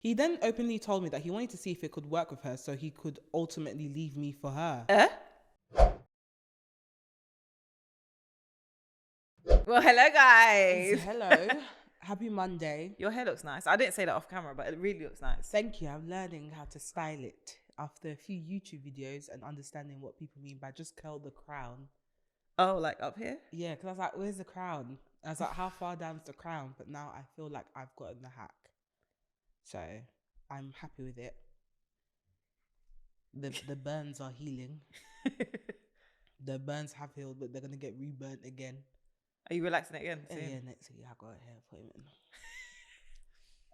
He then openly told me that he wanted to see if it could work with her so he could ultimately leave me for her. Well, hello guys. Hello. Happy Monday. Your hair looks nice. I didn't say that off camera, but it really looks nice. Thank you. I'm learning how to style it after a few YouTube videos and understanding what people mean by just curl the crown. Oh, like up here? Yeah, because I was like, where's the crown? I was like, how far down's the crown? But now I feel like I've gotten the hack. So I'm happy with it. The burns are healing. The burns have healed, but they're going to get reburnt again. Are you relaxing it again? Yeah, next week I got a hair appointment.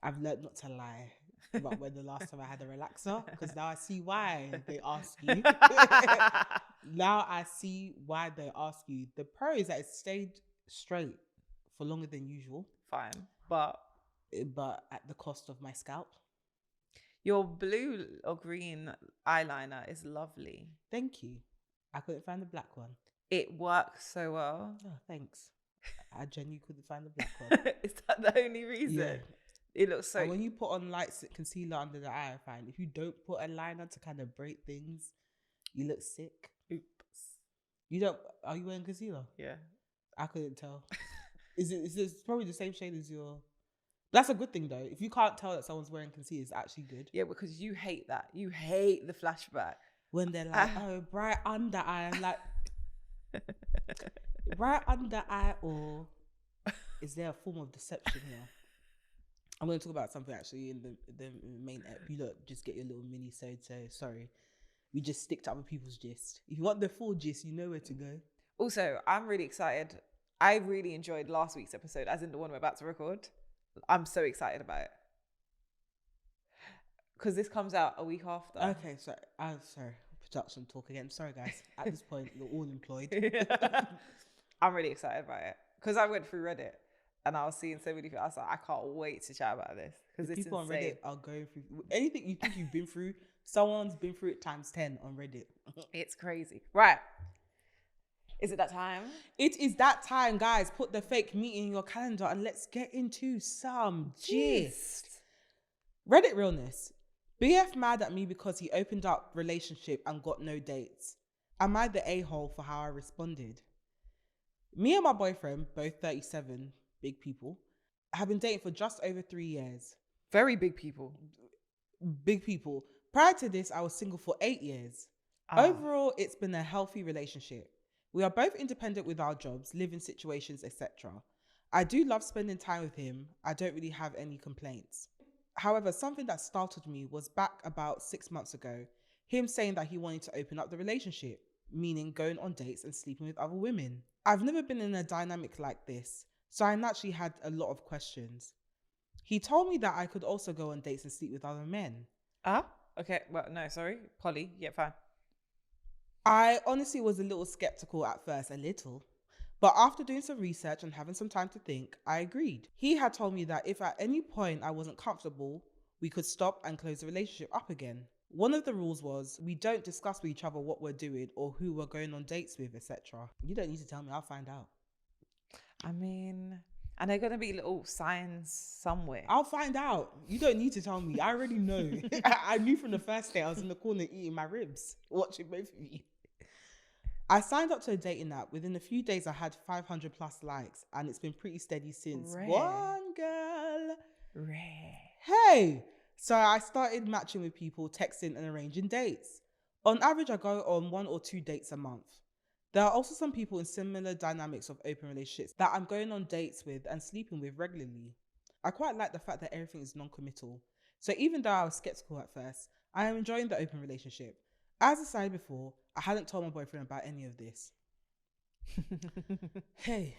I've learned not to lie about when the last time I had a relaxer, because now I see why they ask you. Now I see why they ask you. The pro is that it stayed straight for longer than usual. Fine. But at the cost of my scalp. Your blue or green eyeliner is lovely. Thank you. I couldn't find the black one. It works so well. Oh, thanks. I genuinely couldn't find the black one. Is that the only reason? Yeah. It looks so... And when you put on light concealer under the eye, I find if you don't put a liner to kind of break things, you look sick. Oops. You don't... Are you wearing concealer? Yeah. I couldn't tell. It's probably the same shade as your... That's a good thing though. If you can't tell that someone's wearing concealer, it's actually good. Yeah, because you hate that. You hate the flashback. When they're like, oh, bright under eye. I'm like... Right under eye, or is there a form of deception here? I'm going to talk about something actually in the main ep. You look, just get your little mini so sorry. We just stick to other people's gist. If you want the full gist, you know where to go. Also, I'm really excited. I really enjoyed last week's episode, as in the one we're about to record. I'm so excited about it. Because this comes out a week after. Okay, sorry. Production talk again. Sorry, guys. At this point, you're all employed. I'm really excited about it. Because I went through Reddit and I was seeing so many people. I was like, I can't wait to chat about this. Because people on Reddit are going through anything you think you've been through. Someone's been through it times 10 on Reddit. It's crazy. Right. Is it that time? It is that time, guys. Put the fake meeting in your calendar and let's get into some gist. Reddit Realness. BF mad at me because he opened up relationship and got no dates. Am I the a-hole for how I responded? Me and my boyfriend, both 37, big people, have been dating for just over 3 years. Very big people. Big people. Prior to this, I was single for 8 years. Overall, it's been a healthy relationship. We are both independent with our jobs, living situations, etc. I do love spending time with him. I don't really have any complaints. However, something that startled me was back about 6 months ago, him saying that he wanted to open up the relationship, meaning going on dates and sleeping with other women. I've never been in a dynamic like this, so I naturally had a lot of questions. He told me that I could also go on dates and sleep with other men. Okay, well, no, sorry. Polly, yeah, fine. I honestly was a little skeptical at first, a little. But after doing some research and having some time to think, I agreed. He had told me that if at any point I wasn't comfortable, we could stop and close the relationship up again. One of the rules was we don't discuss with each other what we're doing or who we're going on dates with, etc. You don't need to tell me, I'll find out. I mean, and there are going to be little signs somewhere. I'll find out. You don't need to tell me. I already know. I knew from the first day I was in the corner eating my ribs, watching both of you. I signed up to a dating app. Within a few days, I had 500 plus likes, and it's been pretty steady since. Rare. One girl. Rare. Hey! So I started matching with people, texting and arranging dates. On average, I go on 1 or 2 dates a month. There are also some people in similar dynamics of open relationships that I'm going on dates with and sleeping with regularly. I quite like the fact that everything is non-committal. So even though I was skeptical at first, I am enjoying the open relationship. As I said before, I hadn't told my boyfriend about any of this. Hey,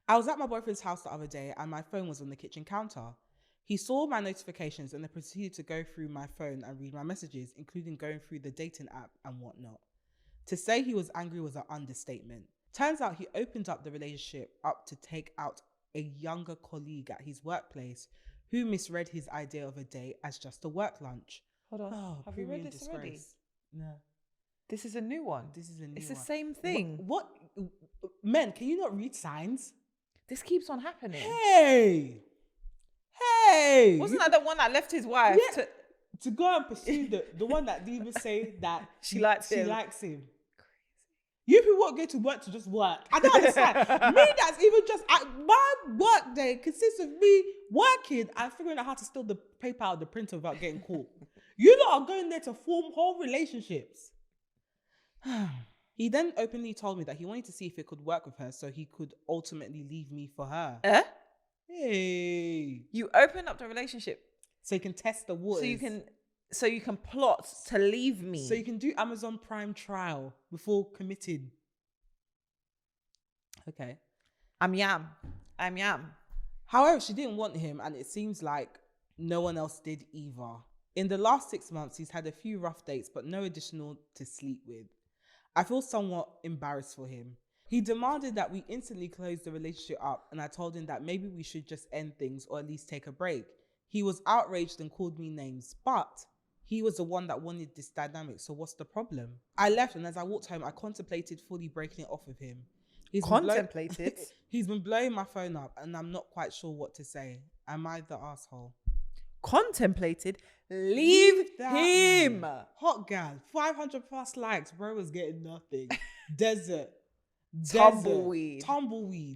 I was at my boyfriend's house the other day and my phone was on the kitchen counter. He saw my notifications and then proceeded to go through my phone and read my messages, including going through the dating app and whatnot. To say he was angry was an understatement. Turns out he opened up the relationship up to take out a younger colleague at his workplace who misread his idea of a date as just a work lunch. Hold on. Oh, have you read this disgrace. already? No. This is a new one. This is a new one. It's the same thing. What? Men, can you not read signs? This keeps on happening. Hey! Hey, Wasn't that the one that left his wife? Yeah. To go and pursue the one that didn't even say that She likes him. You people won't go to work to just work. I don't understand. Me, that's even just my work day consists of me working and figuring out how to steal the paper out of the printer without getting caught. You lot are going there to form whole relationships. He then openly told me that he wanted to see if it could work with her so he could ultimately leave me for her. Hey. You open up the relationship so you can test the waters. So you can plot to leave me. So you can do Amazon Prime trial before committing. Okay. I'm yam. However, she didn't want him, and it seems like no one else did either. In the last 6 months, he's had a few rough dates, but no additional to sleep with. I feel somewhat embarrassed for him. He demanded that we instantly close the relationship up, and I told him that maybe we should just end things or at least take a break. He was outraged and called me names, but he was the one that wanted this dynamic, so what's the problem? I left, and as I walked home, I contemplated fully breaking it off with him. He's been blowing my phone up, and I'm not quite sure what to say. Am I the asshole? Contemplated? Leave him! Man. Hot gal, 500 plus likes, bro was getting nothing. Desert. Tumbleweed.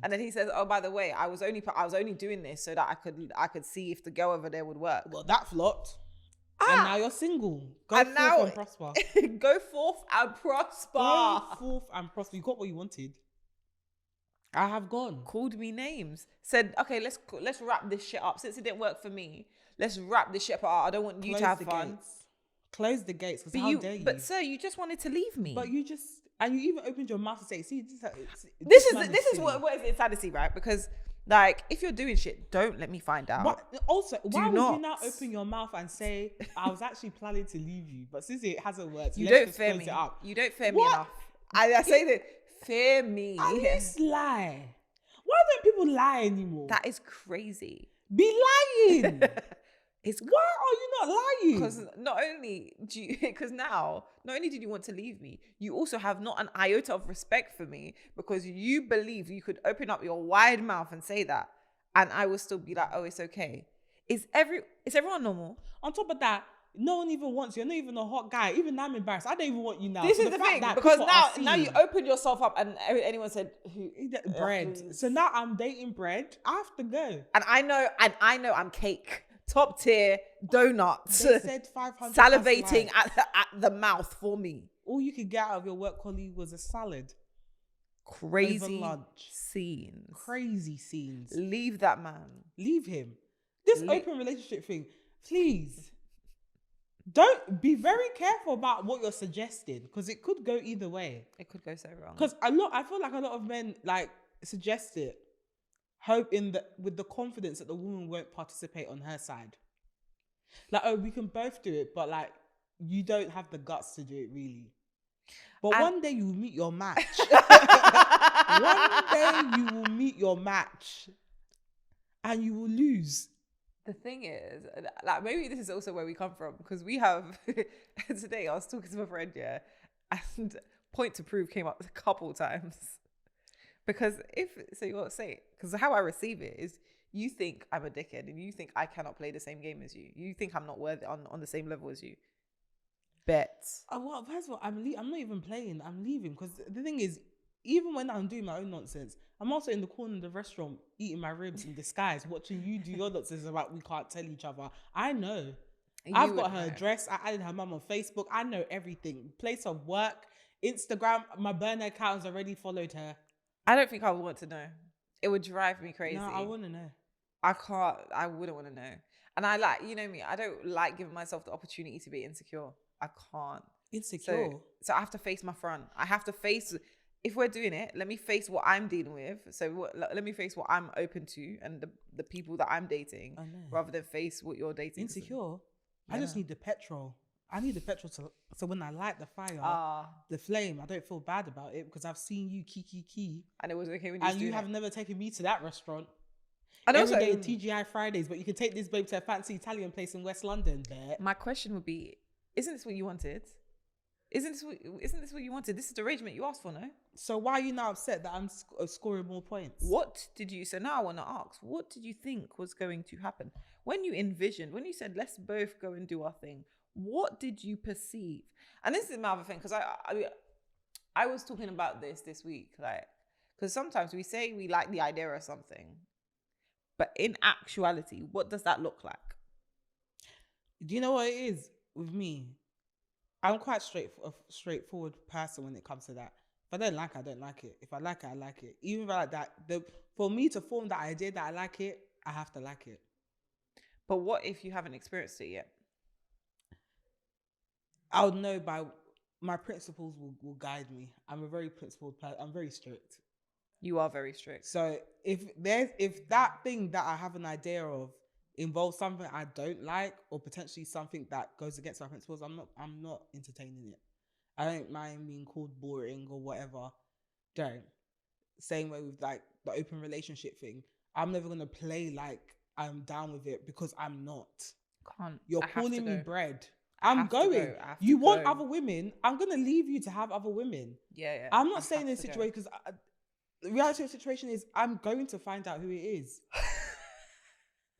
And then he says, oh, by the way, I was only doing this so that I could see if the girl over there would work. Well, that flopped. And now you're single. Go forth and prosper. Go forth and prosper. You got what you wanted. I have gone. Called me names. Said, okay, let's wrap this shit up. Since it didn't work for me, let's wrap this shit up. I don't want you to have fun. Close the gates. Because how dare you? But sir, you just wanted to leave me. But you even opened your mouth to say, see, this is what is insanity, right? Because like, if you're doing shit, don't let me find out. But also, why would you now open your mouth and say, I was actually planning to leave you, but since it hasn't worked, you don't fear me. You don't fear me enough. I say that, fear me. At least lie. Why don't people lie anymore? That is crazy. Be lying. Why are you not lying? Because not only did you want to leave me, you also have not an iota of respect for me because you believe you could open up your wide mouth and say that, and I will still be like, oh, it's okay. Is everyone normal? On top of that, no one even wants you. You're not even a hot guy. Even I'm embarrassed. I don't even want you now. This is the thing, because now you opened yourself up, and anyone said bread. So now I'm dating bread. I have to go. And I know I'm cake. Top tier donuts. They said 500 salivating at the mouth for me. All you could get out of your work colleague was a salad. Crazy lunch. Scenes. Crazy scenes. Leave that man. Leave him. This open relationship thing, please. Don't be very careful about what you're suggesting because it could go either way. It could go so wrong. Because I feel like a lot of men like suggest it. Hope with the confidence that the woman won't participate on her side. Like, oh, we can both do it, but like, you don't have the guts to do it really. But one day you will meet your match. One day you will meet your match and you will lose. The thing is, like, maybe this is also where we come from because we have, today I was talking to my friend, and point to prove came up a couple times. Because because how I receive it is you think I'm a dickhead and you think I cannot play the same game as you. You think I'm not worthy on the same level as you. Bet. Well, first of all, I'm not even playing. I'm leaving because the thing is, even when I'm doing my own nonsense, I'm also in the corner of the restaurant eating my ribs in disguise, watching you do your nonsense about we can't tell each other. I know. I've got her address. I added her mum on Facebook. I know everything. Place of work, Instagram. My burner account has already followed her. I don't think I would want to know. It would drive me crazy. No, I want to know. I wouldn't want to know. And I like, you know me, I don't like giving myself the opportunity to be insecure. I can't. Insecure? So I have to face my front. I have to face, if we're doing it, let me face what I'm dealing with. So let me face what I'm open to and the people that I'm dating rather than face what you're dating. Insecure? Yeah. I just need the petrol. I need the petrol so when I light the fire, the flame, I don't feel bad about it because I've seen you key. And it was okay when you and you have never taken me to that restaurant. And every day TGI Fridays, but you can take this babe to a fancy Italian place in West London. My question would be, isn't this what you wanted? Isn't this what you wanted? This is the arrangement you asked for, no? So why are you now upset that I'm scoring more points? So now I want to ask, what did you think was going to happen? When you said, let's both go and do our thing, what did you perceive? And this is my other thing, because I was talking about this week, like, because sometimes we say we like the idea of something, but in actuality, what does that look like? Do you know what it is with me? I'm quite straightforward person when it comes to that. If I don't like it, I don't like it. If I like it, I like it. Even if I like that, for me to form that idea that I like it, I have to like it. But what if you haven't experienced it yet? I'll know by my principles will guide me. I'm a very principled person. I'm very strict. You are very strict. So if that thing that I have an idea of involves something I don't like, or potentially something that goes against my principles, I'm not entertaining it. I don't mind being called boring or whatever. Don't. Same way with like the open relationship thing. I'm never gonna play like I'm down with it, because I'm not. Can't. You're calling me bread. I I'm going. You want other women? I'm gonna leave you to have other women. Yeah. I'm not saying in a situation, because the reality of the situation is I'm going to find out who it is.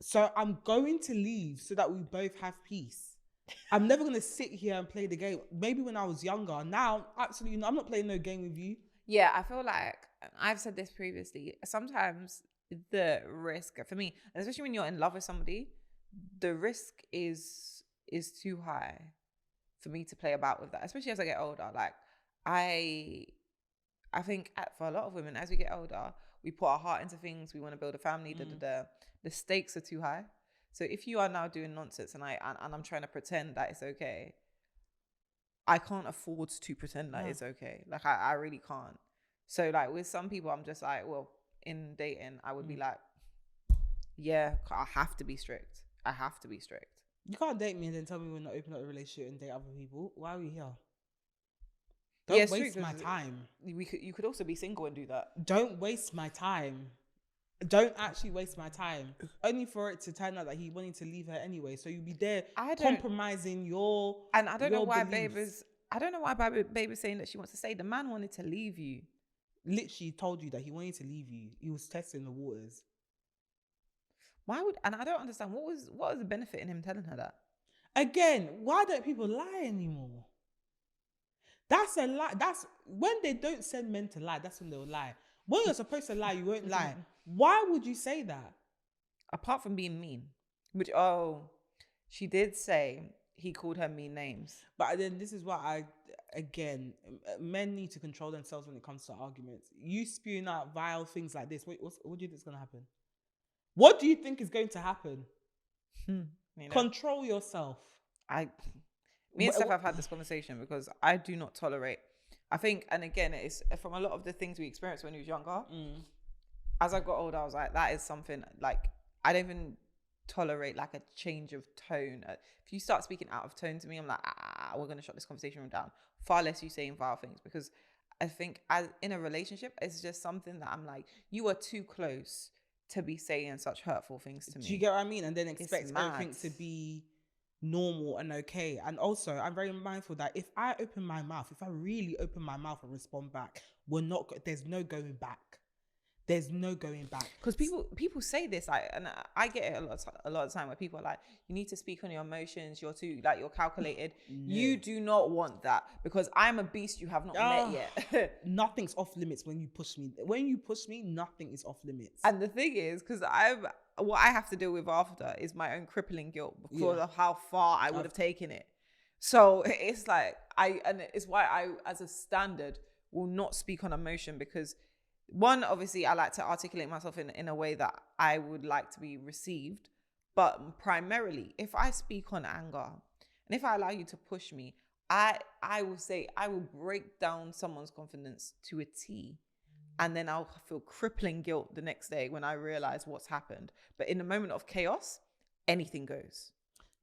So I'm going to leave so that we both have peace. I'm never going to sit here and play the game. Maybe when I was younger. Now, absolutely not. I'm not playing no game with you. Yeah, I feel like, I've said this previously, sometimes the risk, for me, especially when you're in love with somebody, the risk is too high for me to play about with that, especially as I get older. Like, I think for a lot of women, as we get older, we put our heart into things. We want to build a family. The stakes are too high. So if you are now doing nonsense and I'm trying to pretend that it's okay, I can't afford to pretend that it's okay. Like I really can't. So like with some people, I'm just like, well, in dating, I would be like, yeah, I have to be strict. I have to be strict. You can't date me and then tell me we're not open up a relationship and date other people. Why are we here? Don't waste my time. You could also be single and do that. Don't waste my time. Don't actually waste my time. Only for it to turn out that he wanted to leave her anyway. So you'll be there compromising your And I don't know why beliefs. Babe is saying that she wants to stay. The man wanted to leave you. Literally told you that he wanted to leave you. He was testing the waters. And I don't understand what was the benefit in him telling her that? Again, why don't people lie anymore? That's a lie. That's when they don't send men to lie. That's when they'll lie. When you're supposed to lie, you won't lie. Why would you say that? Apart from being mean, which she did say he called her mean names. But then this is why men need to control themselves when it comes to arguments. You spewing out vile things like this. What do you think is going to happen? What do you think is going to happen? Control yourself. Me and Steph have had this conversation because I do not tolerate. I think, and again, it's from a lot of the things we experienced when we was younger. As I got older, I was like, that is something like I don't even tolerate like a change of tone. If you start speaking out of tone to me, I'm like, we're gonna shut this conversation down. Far less you saying vile things, because I think as in a relationship, it's just something that I'm like, you are too close to be saying such hurtful things to me. Do you get what I mean? And then expect everything to be normal and okay. And also, I'm very mindful that if I really open my mouth and respond back, there's no going back. There's no going back. Because people say this, and I get it a lot of time where people are like, you need to speak on your emotions. You're you're calculated. No. You do not want that, because I'm a beast you have not met yet. Nothing's off limits when you push me. When you push me, nothing is off limits. And the thing is, because what I have to deal with after is my own crippling guilt because of how far I would have taken it. So it's like and it's why I, as a standard, will not speak on emotion, because one, obviously, I like to articulate myself in a way that I would like to be received. But primarily, if I speak on anger and if I allow you to push me, I will break down someone's confidence to a T. And then I'll feel crippling guilt the next day when I realize what's happened. But in the moment of chaos, anything goes.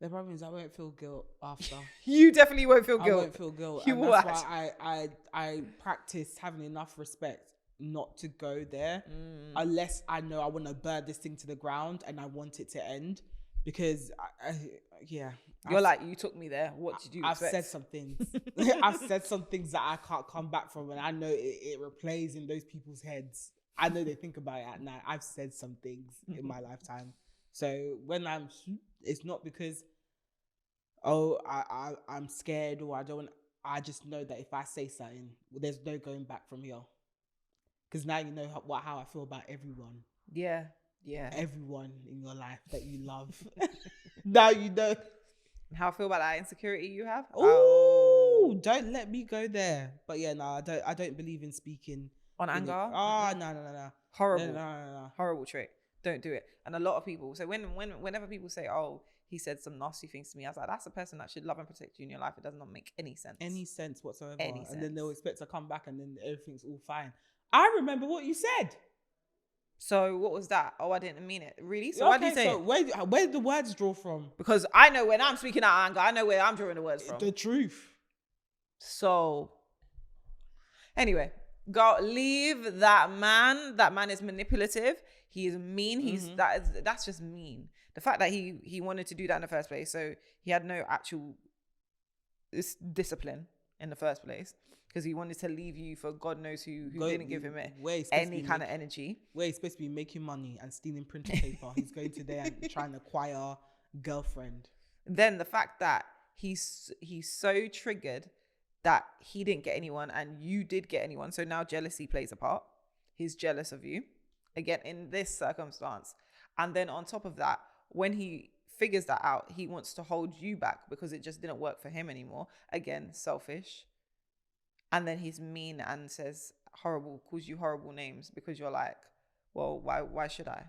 The problem is I won't feel guilt after. You definitely won't feel guilt. I won't feel guilt. That's why I practice having enough respect not to go there unless I know I want to burn this thing to the ground and I want it to end, because yeah. You're like, you took me there. What did you I've expect? said some things. I've said some things that I can't come back from, and I know it replays in those people's heads. I know they think about it at night. I've said some things in my lifetime. So when it's not because, I'm scared or I don't. I just know that if I say something, there's no going back from here. Because now you know how I feel about everyone. Yeah. Everyone in your life that you love. Now you know. How I feel about that insecurity you have? Oh, don't let me go there. But yeah, no, I don't believe in speaking on anger. No. Horrible. No. Horrible trait. Don't do it. And a lot of people, so whenever people say, oh, he said some nasty things to me, I was like, that's a person that should love and protect you in your life. It does not make any sense. Any sense whatsoever. Any and sense. Then they'll expect to come back and then everything's all fine. I remember what you said. So what was that? Oh, I didn't mean it. Really? So why do you say it? Where did the words draw from? Because I know when I'm speaking out of anger, I know where I'm drawing the words from. The truth. So anyway, girl, leave that man. That man is manipulative. He is mean. That's just mean. The fact that he wanted to do that in the first place, so he had no actual discipline in the first place. Because he wanted to leave you for God knows who didn't give him any kind of energy. Where he's supposed to be making money and stealing printer paper. He's going to there and trying to acquire a girlfriend. Then the fact that he's so triggered that he didn't get anyone and you did get anyone. So now jealousy plays a part. He's jealous of you. Again, in this circumstance. And then on top of that, when he figures that out, he wants to hold you back because it just didn't work for him anymore. Again, selfish. And then he's mean and says calls you horrible names because you're like, well, why should I?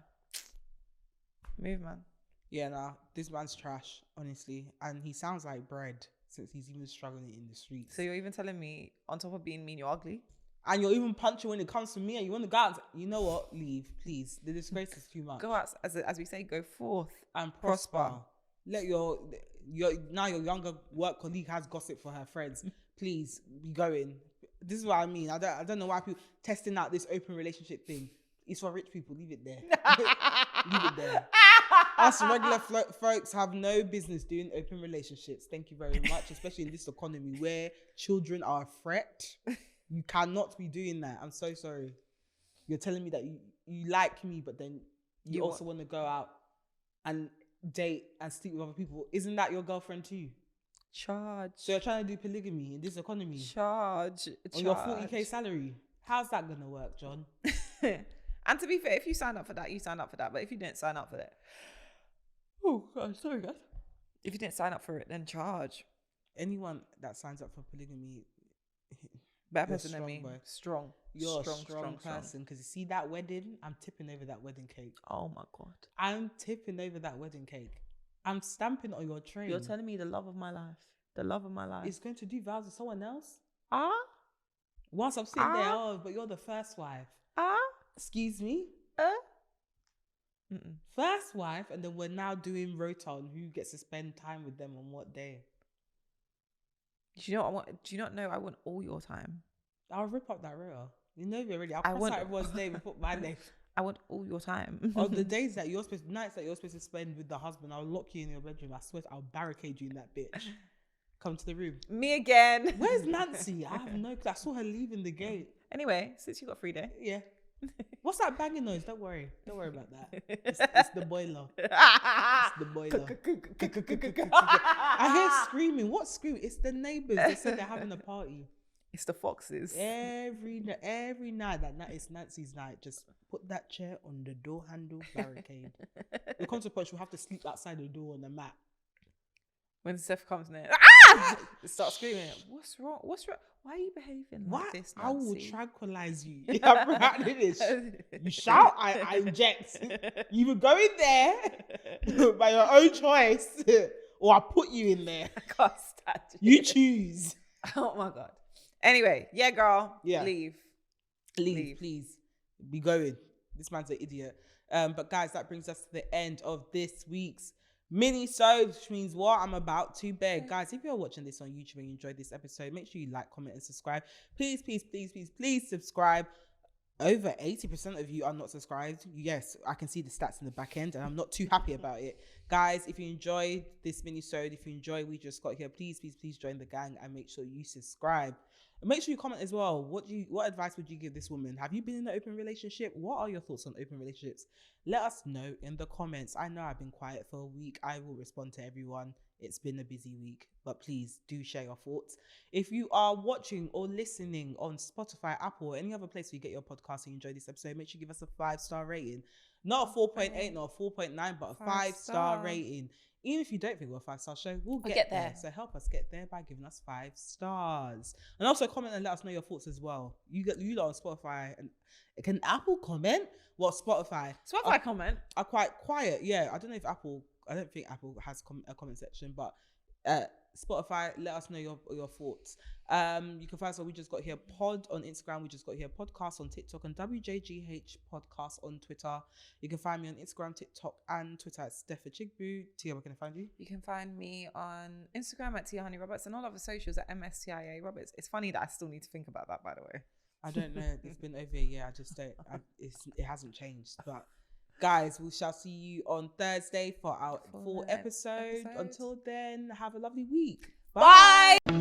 Move, man. Yeah, nah, this man's trash, honestly. And he sounds like bread since he's even struggling in the streets. So you're even telling me, on top of being mean, you're ugly? And you're even punching when it comes to me and you want to go out. You know what? Leave, please. The disgrace is too much. Go out, as we say, go forth. And prosper. Let your younger work colleague has gossip for her friends. Please be going. This is what I mean. I don't know why people testing out this open relationship thing. It's for rich people. Leave it there. Leave it there. Us regular folks have no business doing open relationships. Thank you very much. Especially in this economy where children are a threat. You cannot be doing that. I'm so sorry. You're telling me that you like me, but then you also want to go out and date and sleep with other people. Isn't that your girlfriend too? Charge. So you're trying to do polygamy in this economy? Charge. On your 40k salary? How's that gonna work, John? And to be fair, if you sign up for that, you sign up for that. But if you didn't sign up for that, oh God, sorry guys. If you didn't sign up for it, then charge. Anyone that signs up for polygamy, better person than me. Boy. Strong. You're a strong person. Because you see that wedding, I'm tipping over that wedding cake. Oh my God. I'm tipping over that wedding cake. I'm stamping on your train. You're telling me the love of my life. The love of my life. Is going to do vows with someone else? Once I'm sitting there, but you're the first wife. Excuse me? First wife, and then we're now doing rota on who gets to spend time with them on what day. Do you know what I want? Do you not know I want all your time? I'll rip up that rota. You know me already. I'll press out everyone's name and put my name. I want all your time. On the nights that you're supposed to spend with the husband, I'll lock you in your bedroom. I swear, I'll barricade you in that bitch. Come to the room. Me again. Where's Nancy? I have no clue. I saw her leaving the gate. Anyway, since you got free day. Yeah. What's that banging noise? Don't worry about that. It's the boiler. It's the boiler. I hear screaming. What screaming? It's the neighbours. They said they're having a party. It's the foxes. Every night it's Nancy's night. Just put that chair on the door handle, barricade. The consequence, she'll have to sleep outside the door on the mat. When Steph comes near, start screaming. What's wrong? Why are you behaving like this, Nancy? I will tranquilize you. You shout, I inject. You will go in there by your own choice, or I put you in there. I can't stand you. You choose. Oh my God. Anyway, yeah, girl. Yeah. Leave, please. Be going. This man's an idiot. But guys, that brings us to the end of this week's mini-sode, which means what I'm about to beg. Guys, if you're watching this on YouTube and you enjoyed this episode, make sure you like, comment, and subscribe. Please subscribe. over 80% of you are not subscribed. Yes, I can see the stats in the back end and I'm not too happy about it. Guys, if you enjoyed this mini-sode, if you enjoy We Just Got Here, please join the gang and make sure you subscribe. And make sure you comment as well. What advice would you give this woman? Have you been in an open relationship? What are your thoughts on open relationships? Let us know in the comments. I know I've been quiet for a week. I will respond to everyone. It's been a busy week, but please do share your thoughts. If you are watching or listening on Spotify, Apple, or any other place where you get your podcast and you enjoy this episode, make sure you give us a 5-star rating. Not a 4.8, not a 4.9, but a 5-star rating. Even if you don't think we're a 5-star show, we'll get there. So help us get there by giving us 5 stars. And also comment and let us know your thoughts as well. You lot on Spotify. And can Apple comment? Well, Spotify comment are quite quiet. Yeah, I don't think Apple has a comment section, but Spotify, let us know your thoughts. You can find us on We Just Got Here Pod on Instagram, We Just Got Here Podcast on TikTok, and WJGH Podcast on Twitter. You can find me on Instagram, TikTok, and Twitter at Steph Tia. Tia, where can I find you? You can find me on Instagram at Tia Honey Roberts and all other socials at MSTIA Roberts. It's funny that I still need to think about that, by the way. I don't know. It's been over a year. I just don't. It hasn't changed, but. Guys, we shall see you on Thursday for our full episode. Until then, have a lovely week. Bye. Bye.